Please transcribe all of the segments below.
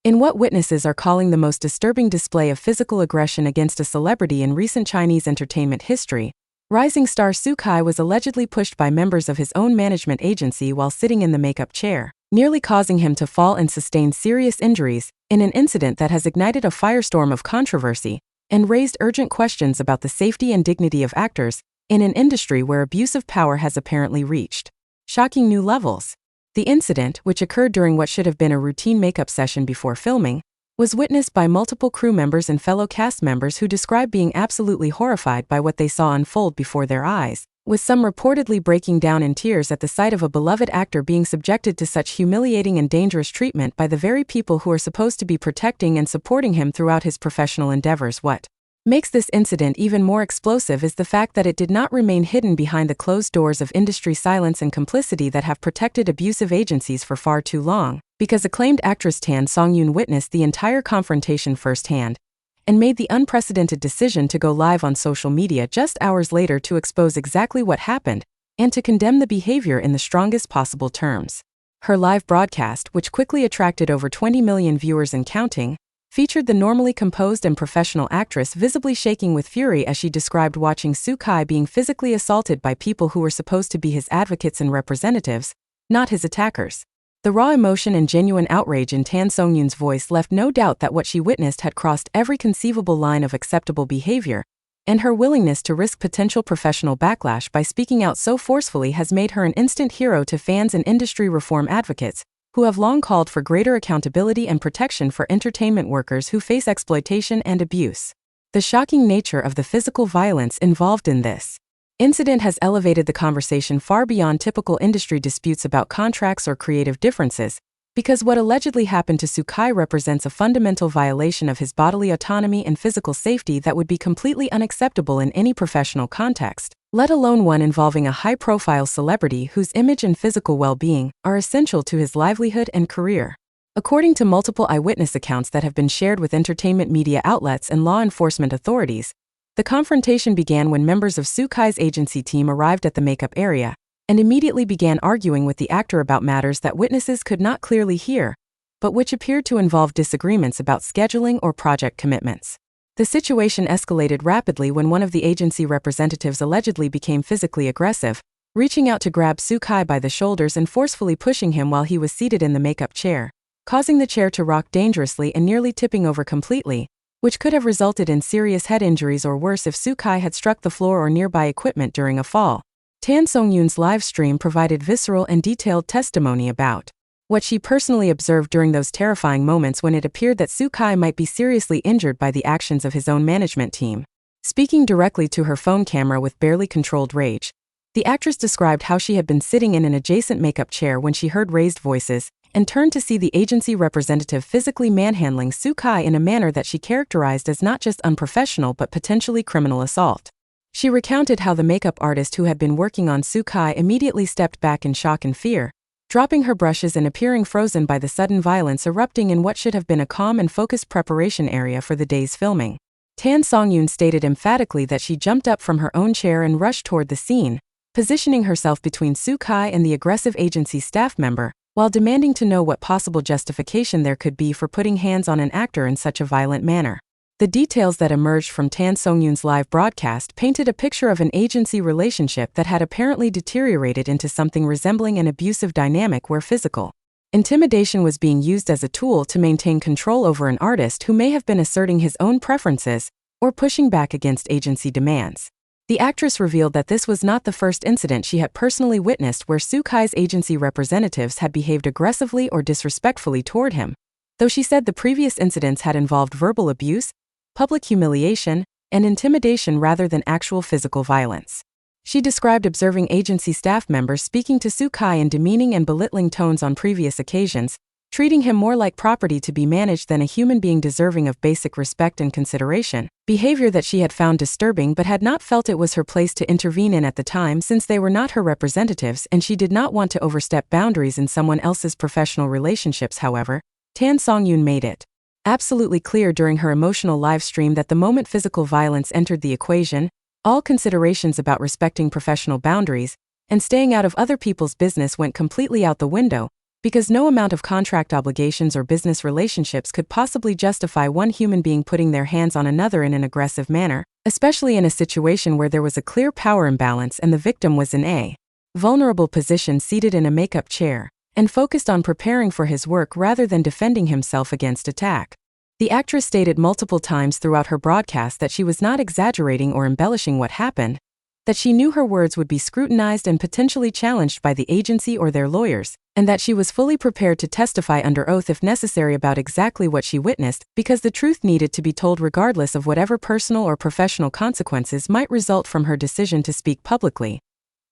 In what witnesses are calling the most disturbing display of physical aggression against a celebrity in recent Chinese entertainment history, rising star Sukai was allegedly pushed by members of his own management agency while sitting in the makeup chair, nearly causing him to fall and sustain serious injuries, in an incident that has ignited a firestorm of controversy and raised urgent questions about the safety and dignity of actors in an industry where abusive power has apparently reached shocking new levels. The incident, which occurred during what should have been a routine makeup session before filming, was witnessed by multiple crew members and fellow cast members who described being absolutely horrified by what they saw unfold before their eyes, with some reportedly breaking down in tears at the sight of a beloved actor being subjected to such humiliating and dangerous treatment by the very people who are supposed to be protecting and supporting him throughout his professional endeavors. What makes this incident even more explosive is the fact that it did not remain hidden behind the closed doors of industry silence and complicity that have protected abusive agencies for far too long, because acclaimed actress Tansongyun witnessed the entire confrontation firsthand and made the unprecedented decision to go live on social media just hours later to expose exactly what happened and to condemn the behavior in the strongest possible terms. Her live broadcast, which quickly attracted over 20 million viewers and counting, featured the normally composed and professional actress visibly shaking with fury as she described watching Sukai being physically assaulted by people who were supposed to be his advocates and representatives, not his attackers. The raw emotion and genuine outrage in Tansongyun's voice left no doubt that what she witnessed had crossed every conceivable line of acceptable behavior, and her willingness to risk potential professional backlash by speaking out so forcefully has made her an instant hero to fans and industry reform advocates, who have long called for greater accountability and protection for entertainment workers who face exploitation and abuse. The shocking nature of the physical violence involved in this incident has elevated the conversation far beyond typical industry disputes about contracts or creative differences, because what allegedly happened to Sukai represents a fundamental violation of his bodily autonomy and physical safety that would be completely unacceptable in any professional context, let alone one involving a high-profile celebrity whose image and physical well-being are essential to his livelihood and career. According to multiple eyewitness accounts that have been shared with entertainment media outlets and law enforcement authorities, the confrontation began when members of Sukai's agency team arrived at the makeup area and immediately began arguing with the actor about matters that witnesses could not clearly hear, but which appeared to involve disagreements about scheduling or project commitments. The situation escalated rapidly when one of the agency representatives allegedly became physically aggressive, reaching out to grab Sukai by the shoulders and forcefully pushing him while he was seated in the makeup chair, causing the chair to rock dangerously and nearly tipping over completely, which could have resulted in serious head injuries or worse if Sukai had struck the floor or nearby equipment during a fall. Tansongyun's live stream provided visceral and detailed testimony about what she personally observed during those terrifying moments when it appeared that Sukai might be seriously injured by the actions of his own management team. Speaking directly to her phone camera with barely controlled rage, the actress described how she had been sitting in an adjacent makeup chair when she heard raised voices and turned to see the agency representative physically manhandling Sukai in a manner that she characterized as not just unprofessional but potentially criminal assault. She recounted how the makeup artist who had been working on Sukai immediately stepped back in shock and fear, dropping her brushes and appearing frozen by the sudden violence erupting in what should have been a calm and focused preparation area for the day's filming. Tansongyun stated emphatically that she jumped up from her own chair and rushed toward the scene, positioning herself between Sukai and the aggressive agency staff member, while demanding to know what possible justification there could be for putting hands on an actor in such a violent manner. The details that emerged from Tansongyun's live broadcast painted a picture of an agency relationship that had apparently deteriorated into something resembling an abusive dynamic where physical intimidation was being used as a tool to maintain control over an artist who may have been asserting his own preferences or pushing back against agency demands. The actress revealed that this was not the first incident she had personally witnessed where Sukai's agency representatives had behaved aggressively or disrespectfully toward him, though she said the previous incidents had involved verbal abuse, public humiliation, and intimidation rather than actual physical violence. She described observing agency staff members speaking to Sukai in demeaning and belittling tones on previous occasions, treating him more like property to be managed than a human being deserving of basic respect and consideration, behavior that she had found disturbing but had not felt it was her place to intervene in at the time since they were not her representatives and she did not want to overstep boundaries in someone else's professional relationships. However, Tansongyun made it absolutely clear during her emotional live stream that the moment physical violence entered the equation, all considerations about respecting professional boundaries and staying out of other people's business went completely out the window, because no amount of contract obligations or business relationships could possibly justify one human being putting their hands on another in an aggressive manner, especially in a situation where there was a clear power imbalance and the victim was in a vulnerable position seated in a makeup chair, and focused on preparing for his work rather than defending himself against attack. The actress stated multiple times throughout her broadcast that she was not exaggerating or embellishing what happened, that she knew her words would be scrutinized and potentially challenged by the agency or their lawyers, and that she was fully prepared to testify under oath if necessary about exactly what she witnessed, because the truth needed to be told regardless of whatever personal or professional consequences might result from her decision to speak publicly.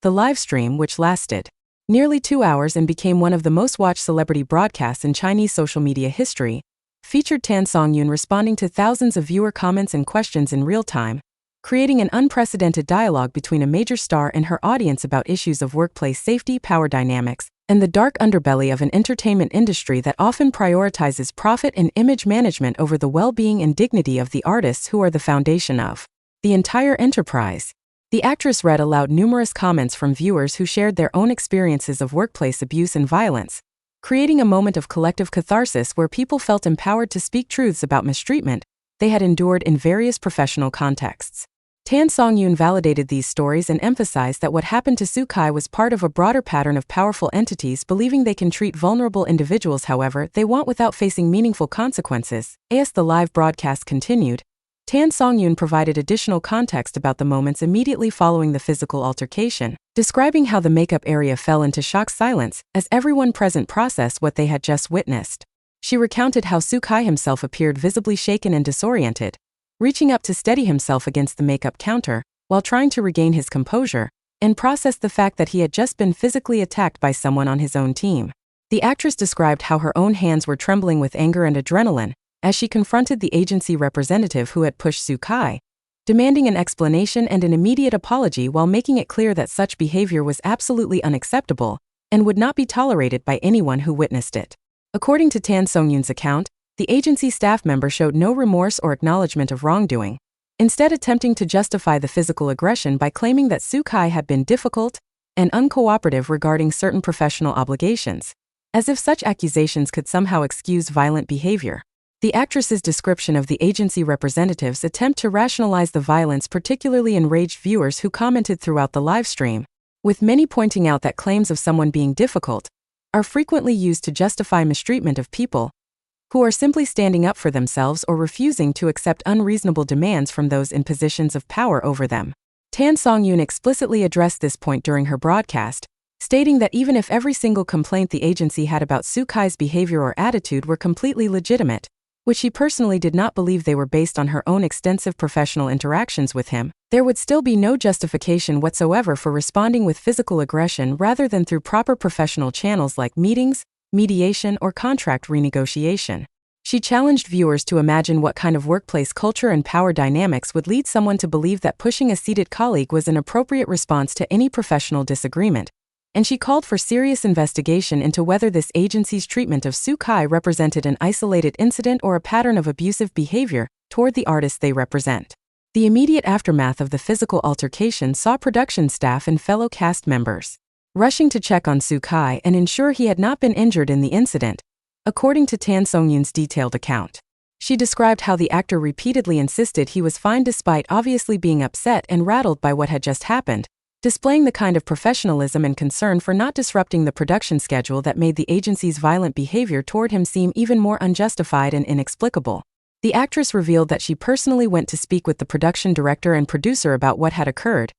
The live stream, which lasted nearly 2 hours and became one of the most watched celebrity broadcasts in Chinese social media history, featured Tansongyun responding to thousands of viewer comments and questions in real time, creating an unprecedented dialogue between a major star and her audience about issues of workplace safety, power dynamics, and the dark underbelly of an entertainment industry that often prioritizes profit and image management over the well-being and dignity of the artists who are the foundation of the entire enterprise. The actress read aloud numerous comments from viewers who shared their own experiences of workplace abuse and violence, creating a moment of collective catharsis where people felt empowered to speak truths about mistreatment they had endured in various professional contexts. Tansongyun validated these stories and emphasized that what happened to Sukai was part of a broader pattern of powerful entities believing they can treat vulnerable individuals however they want without facing meaningful consequences. As the live broadcast continued, Tansongyun provided additional context about the moments immediately following the physical altercation, describing how the makeup area fell into shocked silence as everyone present processed what they had just witnessed. She recounted how Sukai himself appeared visibly shaken and disoriented, reaching up to steady himself against the makeup counter while trying to regain his composure, and processed the fact that he had just been physically attacked by someone on his own team. The actress described how her own hands were trembling with anger and adrenaline as she confronted the agency representative who had pushed Sukai, demanding an explanation and an immediate apology while making it clear that such behavior was absolutely unacceptable and would not be tolerated by anyone who witnessed it. According to Tansongyun's account, the agency staff member showed no remorse or acknowledgement of wrongdoing, instead attempting to justify the physical aggression by claiming that Sukai had been difficult and uncooperative regarding certain professional obligations, as if such accusations could somehow excuse violent behavior. The actress's description of the agency representative's attempt to rationalize the violence particularly enraged viewers who commented throughout the live stream, with many pointing out that claims of someone being difficult are frequently used to justify mistreatment of people who are simply standing up for themselves or refusing to accept unreasonable demands from those in positions of power over them. Tansongyun explicitly addressed this point during her broadcast, stating that even if every single complaint the agency had about Sukai's behavior or attitude were completely legitimate, which she personally did not believe they were based on her own extensive professional interactions with him, there would still be no justification whatsoever for responding with physical aggression rather than through proper professional channels like meetings, mediation, or contract renegotiation. She challenged viewers to imagine what kind of workplace culture and power dynamics would lead someone to believe that pushing a seated colleague was an appropriate response to any professional disagreement, and she called for serious investigation into whether this agency's treatment of Sukai represented an isolated incident or a pattern of abusive behavior toward the artists they represent. The immediate aftermath of the physical altercation saw production staff and fellow cast members rushing to check on Sukai and ensure he had not been injured in the incident, according to Tansongyun's detailed account. She described how the actor repeatedly insisted he was fine despite obviously being upset and rattled by what had just happened, displaying the kind of professionalism and concern for not disrupting the production schedule that made the agency's violent behavior toward him seem even more unjustified and inexplicable. The actress revealed that she personally went to speak with the production director and producer about what had occurred,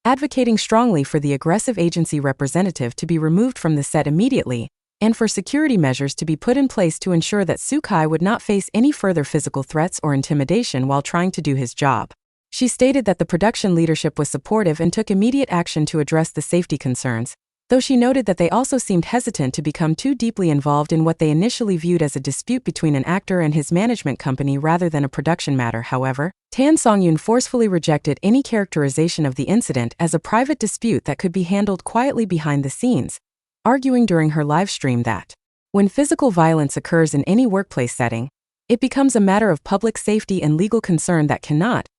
advocating strongly for the aggressive agency representative to be removed from the set immediately, and for security measures to be put in place to ensure that Sukai would not face any further physical threats or intimidation while trying to do his job. She stated that the production leadership was supportive and took immediate action to address the safety concerns, though she noted that they also seemed hesitant to become too deeply involved in what they initially viewed as a dispute between an actor and his management company rather than a production matter. However, Tansongyun forcefully rejected any characterization of the incident as a private dispute that could be handled quietly behind the scenes, arguing during her live stream that when physical violence occurs in any workplace setting, it becomes a matter of public safety and legal concern that cannot,